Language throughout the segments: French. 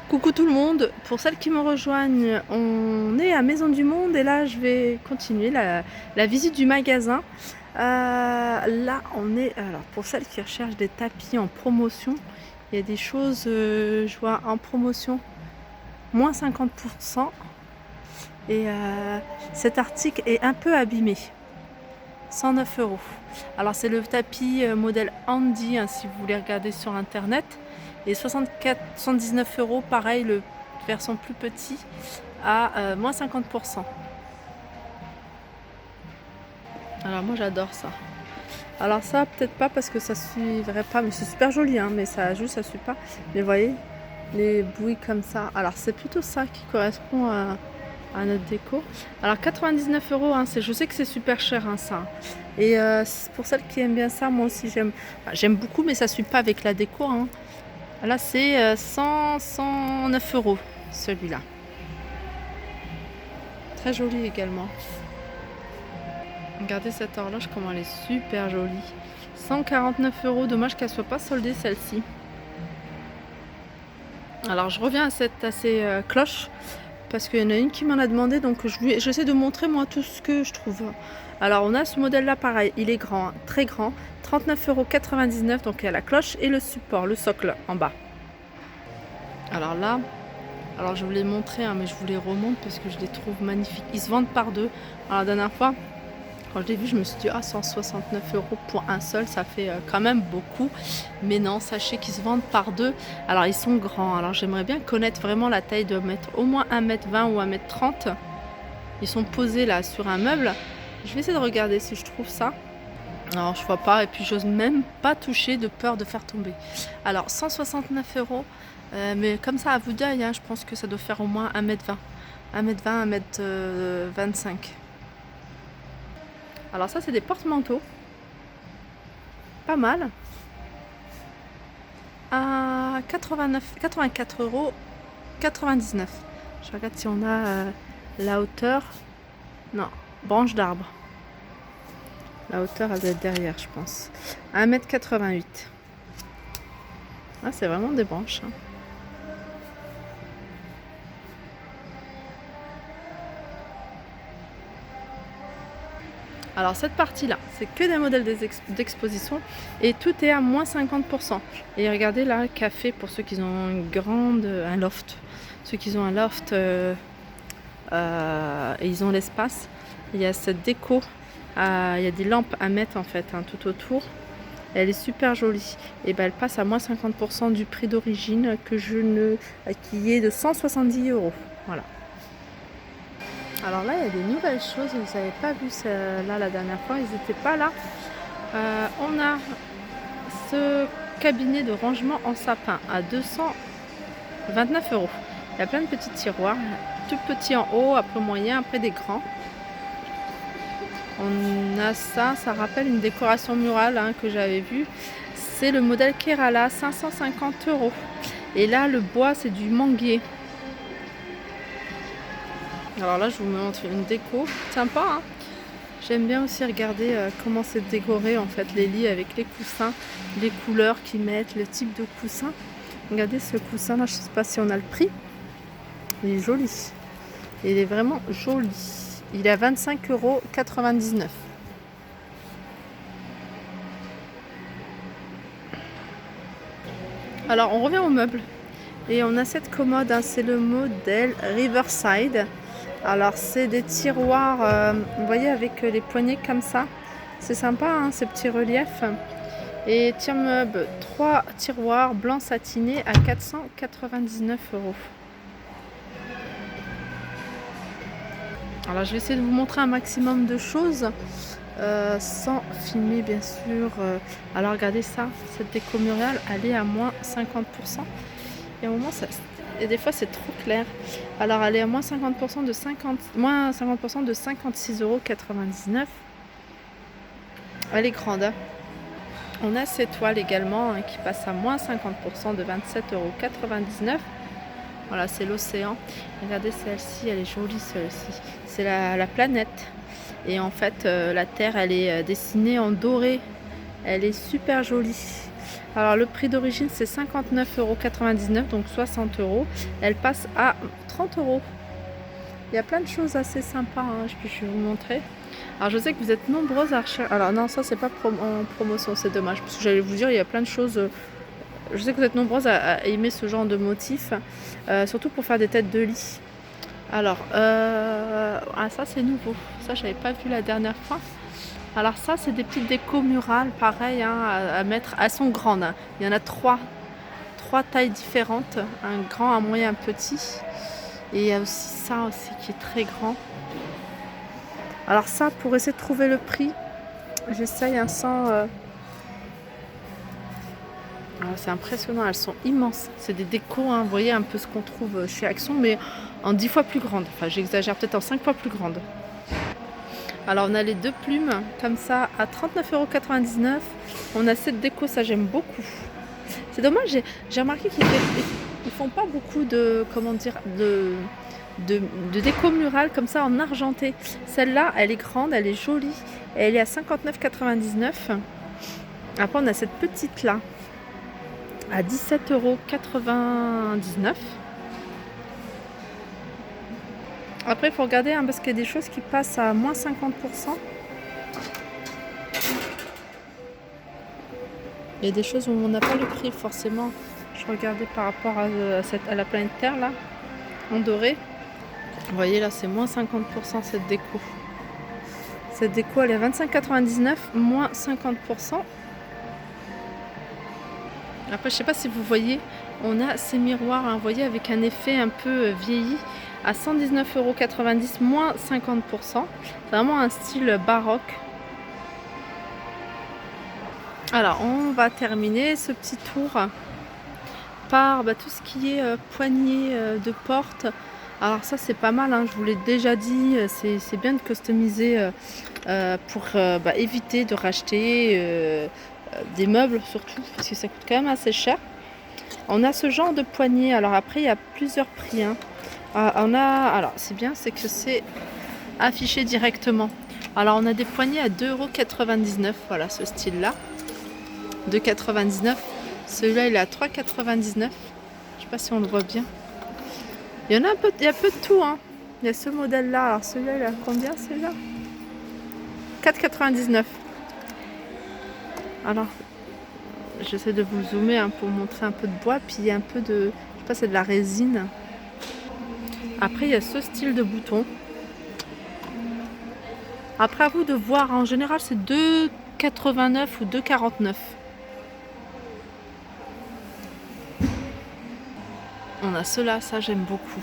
Coucou tout le monde, pour celles qui me rejoignent, on est à Maison du Monde et là je vais continuer la visite du magasin. Là on est, alors pour celles qui recherchent des tapis en promotion, il y a des choses, je vois en promotion, moins 50%. Et cet article est un peu abîmé, 109 euros. Alors c'est le tapis modèle Handy, hein, si vous voulez regarder sur internet. Et 79 euros, pareil, le version plus petit à moins 50%. Alors moi j'adore ça. Alors ça peut-être pas parce que ça suivrait pas, mais c'est super joli, hein, mais ça juste ça suit pas. Mais vous voyez, les bouilles comme ça. Alors c'est plutôt ça qui correspond à notre déco. Alors 99 euros, hein, je sais que c'est super cher, hein, ça. Et pour celles qui aiment bien ça, moi aussi j'aime. Enfin, j'aime beaucoup, mais ça suit pas avec la déco, hein. Là, c'est 109 euros, celui-là. Très joli également. Regardez cette horloge, comment elle est super jolie. 149 euros, dommage qu'elle soit pas soldée, celle-ci. Alors, je reviens à cette cloche, parce qu'il y en a une qui m'en a demandé, donc j'essaie de montrer, moi, tout ce que je trouve. Alors, on a ce modèle-là, pareil, il est grand, très grand. 39,99 €, donc il y a la cloche et le support, le socle en bas. Alors là, je vous les montrer, hein, mais je vous les remonte parce que je les trouve magnifiques. Ils se vendent par deux. Alors la dernière fois, quand je l'ai vu, je me suis dit, 169 euros pour un seul, ça fait quand même beaucoup. Mais non, sachez qu'ils se vendent par deux. Alors ils sont grands. Alors j'aimerais bien connaître vraiment la taille de mettre au moins 1,20 m ou 1,30 m. Ils sont posés là sur un meuble. Je vais essayer de regarder si je trouve ça. Alors je vois pas, et puis j'ose même pas toucher de peur de faire tomber. Alors 169 euros, mais comme ça à vue d'œil, hein, je pense que ça doit faire au moins 1,20 m, 1,25 m. Alors ça c'est des porte-manteaux, pas mal, à 84,99 €. Je regarde si on a la hauteur. Non, branche d'arbre. La hauteur, elle doit être derrière, je pense. 1,88 m. Ah, c'est vraiment des branches, hein. Alors cette partie-là, c'est que des modèles d'exposition et tout est à moins 50%. Et regardez là, café pour ceux qui ont un loft. Ceux qui ont un loft et ils ont l'espace. Il y a cette déco, il y a des lampes à mettre en fait, hein, tout autour. Elle est super jolie. Et ben elle passe à moins 50% du prix d'origine qui est de 170 €. Voilà. Alors là, il y a des nouvelles choses. Vous n'avez pas vu là la dernière fois, ils n'étaient pas là. On a ce cabinet de rangement en sapin à 229 €. Il y a plein de petits tiroirs, tout petits en haut, après moyen, après des grands. On a ça rappelle une décoration murale, hein, que j'avais vue. C'est le modèle Kerala, 550 €. Et là, le bois, c'est du manguier. Alors là, je vous montre une déco sympa, hein. J'aime bien aussi regarder comment c'est décoré en fait, les lits avec les coussins, les couleurs qu'ils mettent, le type de coussin. Regardez ce coussin là, je ne sais pas si on a le prix. Il est joli. Il est vraiment joli. Il est à 25,99 €. Alors on revient au meuble. Et on a cette commode, hein, c'est le modèle Riverside. Alors c'est des tiroirs, vous voyez, avec les poignées comme ça. C'est sympa, hein, ces petits reliefs. Et tire-meuble, 3 tiroirs blancs satinés à 499 €. Alors je vais essayer de vous montrer un maximum de choses sans filmer bien sûr. Alors regardez ça, cette déco murale, elle est à moins 50%. Et au moment et des fois c'est trop clair. Alors elle est à moins 50% de 56,99 €. Elle est grande, hein. On a cette toile également, hein, qui passe à moins 50% de 27,99 €. Voilà, c'est l'océan. Regardez celle-ci, elle est jolie celle-ci. C'est la planète. Et en fait, la Terre, elle est dessinée en doré. Elle est super jolie. Alors le prix d'origine c'est 59,99 €, donc 60 €. Elle passe à 30 €. Il y a plein de choses assez sympas, hein. Je vais vous montrer. Alors je sais que vous êtes nombreuses à rechercher. Alors non, ça c'est pas en promotion, c'est dommage. Parce que j'allais vous dire, il y a plein de choses. Je sais que vous êtes nombreuses à aimer ce genre de motif. Surtout pour faire des têtes de lit. Alors, ça c'est nouveau. Ça j'avais pas vu la dernière fois. Alors ça c'est des petites décos murales, pareil, hein, à mettre. Elles sont grandes, hein. Il y en a trois tailles différentes. Un grand, un moyen, un petit. Et il y a aussi ça aussi qui est très grand. Alors ça, pour essayer de trouver le prix, j'essaye un sans... c'est impressionnant, elles sont immenses. C'est des décos, hein, vous voyez un peu ce qu'on trouve chez Action, mais en 10 fois plus grande. Enfin, j'exagère, peut-être en 5 fois plus grande. Alors, on a les deux plumes, comme ça, à 39,99 €. On a cette déco, ça j'aime beaucoup. C'est dommage, j'ai remarqué qu'ils ne font pas beaucoup de, comment dire, de déco murale comme ça en argenté. Celle-là, elle est grande, elle est jolie. Elle est à 59,99 €. Après, on a cette petite-là à 17,99 €. Après, il faut regarder, hein, parce qu'il y a des choses qui passent à moins 50%. Il y a des choses où on n'a pas le prix forcément. Je regardais par rapport à la planète Terre, là, en doré. Vous voyez, là, c'est moins 50% cette déco. Cette déco, elle est à 25,99 €, moins 50%. Après, je sais pas si vous voyez, on a ces miroirs, hein, vous voyez, avec un effet un peu vieilli, à 119,90 €, moins 50%. C'est vraiment un style baroque. Alors, on va terminer ce petit tour par tout ce qui est poignée de porte. Alors ça, c'est pas mal, hein, je vous l'ai déjà dit, c'est bien de customiser pour éviter de racheter des meubles surtout, parce que ça coûte quand même assez cher. On a ce genre de poignée. Alors après, il y a plusieurs prix, hein. Alors c'est bien, c'est que c'est affiché directement. Alors on a des poignées à 2,99 €. Voilà, ce style-là. 2,99 €. Celui-là, il est à 3,99 €. Je sais pas si on le voit bien. Il y en a un peu, il y a peu de tout, hein. Il y a ce modèle-là. Alors celui-là, il est à combien, celui-là? 4,99 €. Alors, j'essaie de vous zoomer, hein, pour montrer un peu de bois. Puis il y a un peu de... Je sais pas, c'est de la résine. Après, il y a ce style de bouton. Après, à vous de voir. En général, c'est 2,89 € ou 2,49 €. On a ceux-là, ça j'aime beaucoup.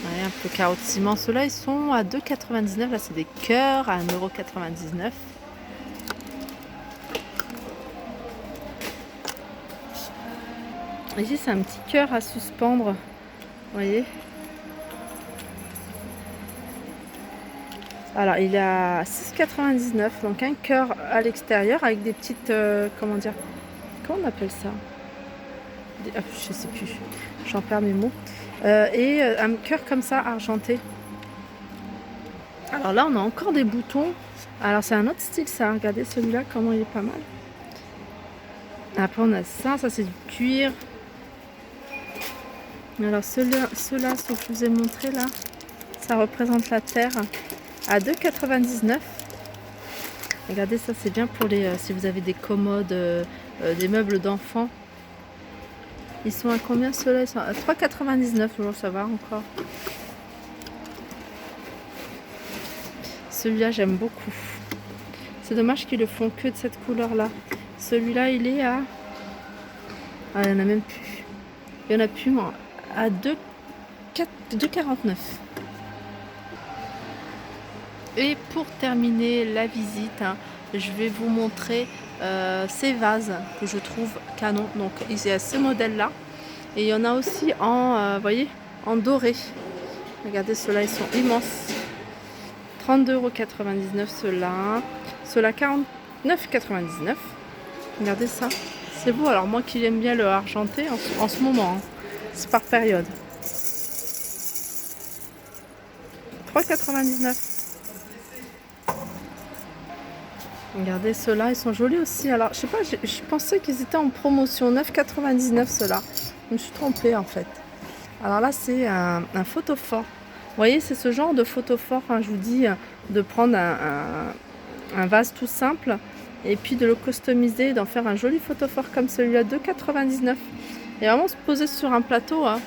Ouais, un peu carreau de ciment. Ceux-là, ils sont à 2,99 €. Là, c'est des cœurs à 1,99 €. Ici, c'est un petit cœur à suspendre. Vous voyez? Alors, il est à 6,99 €. Donc, un cœur à l'extérieur avec des petites... comment dire? Comment on appelle ça? Je sais plus. J'en perds mes mots. Et un cœur comme ça, argenté. Alors là, on a encore des boutons. Alors, c'est un autre style, ça. Regardez celui-là, comment il est pas mal. Après, on a ça. Ça, c'est du cuir. Alors, ceux-là, ceux que je vous ai montré là, ça représente la terre à 2,99 €. Regardez, ça, c'est bien pour les si vous avez des commodes, des meubles d'enfants. Ils sont à combien ceux-là? Ils sont à 3,99 €. Ça va encore. Celui-là, j'aime beaucoup. C'est dommage qu'ils le font que de cette couleur-là. Celui-là, il est à... Ah, il n'y en a même plus. Il n'y en a plus, moi. À 2,49 €. Et pour terminer la visite, hein, je vais vous montrer ces vases que je trouve canon. Donc il y a ce modèle-là. Et il y en a aussi en, vous voyez, en doré. Regardez, ceux-là, ils sont immenses. 32,99 € ceux-là. Ceux-là, 49,99 €. Regardez ça. C'est beau. Alors moi qui aime bien le argenté en ce moment, hein. C'est par période. 3,99 €. Regardez, ceux-là, ils sont jolis aussi. Alors, je sais pas, je pensais qu'ils étaient en promotion, 9,99 ceux-là. Je me suis trompée en fait. Alors là, c'est un photophore. Vous voyez, c'est ce genre de photophore, hein, je vous dis, de prendre un vase tout simple et puis de le customiser, d'en faire un joli photophore comme celui-là, 2,99. Et vraiment se poser sur un plateau, hein,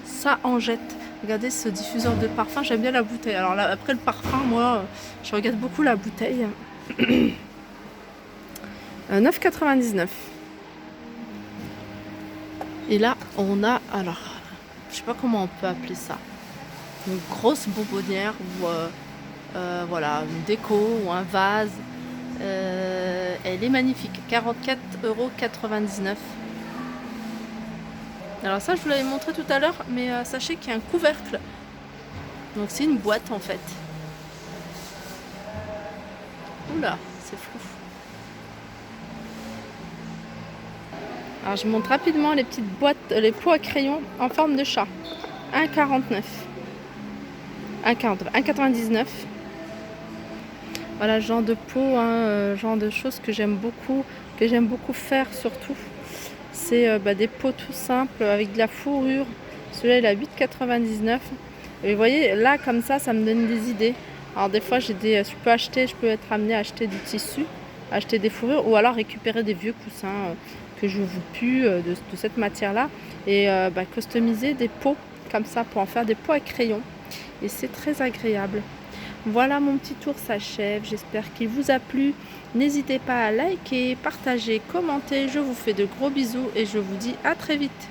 ça en jette. Regardez ce diffuseur de parfum, j'aime bien la bouteille. Alors là, après le parfum, moi, je regarde beaucoup la bouteille. 9,99. Et là, on a, alors, je sais pas comment on peut appeler ça, une grosse bonbonnière ou voilà, une déco ou un vase. Elle est magnifique, 44,99 €. Alors ça, je vous l'avais montré tout à l'heure, mais sachez qu'il y a un couvercle. Donc c'est une boîte en fait. Oula, c'est flou. Alors je montre rapidement les petites boîtes, les pots à crayons en forme de chat. 1,49. 1,99. Voilà, genre de pot, hein, genre de choses que j'aime beaucoup faire surtout. C'est des pots tout simples avec de la fourrure. Celui-là il est à 8,99. Et vous voyez, là comme ça me donne des idées. Alors des fois je peux être amenée à acheter du tissu, acheter des fourrures ou alors récupérer des vieux coussins que je vous pue de cette matière-là et customiser des pots comme ça pour en faire des pots à crayons. Et c'est très agréable. Voilà, mon petit tour s'achève. J'espère qu'il vous a plu. N'hésitez pas à liker, partager, commenter. Je vous fais de gros bisous et je vous dis à très vite.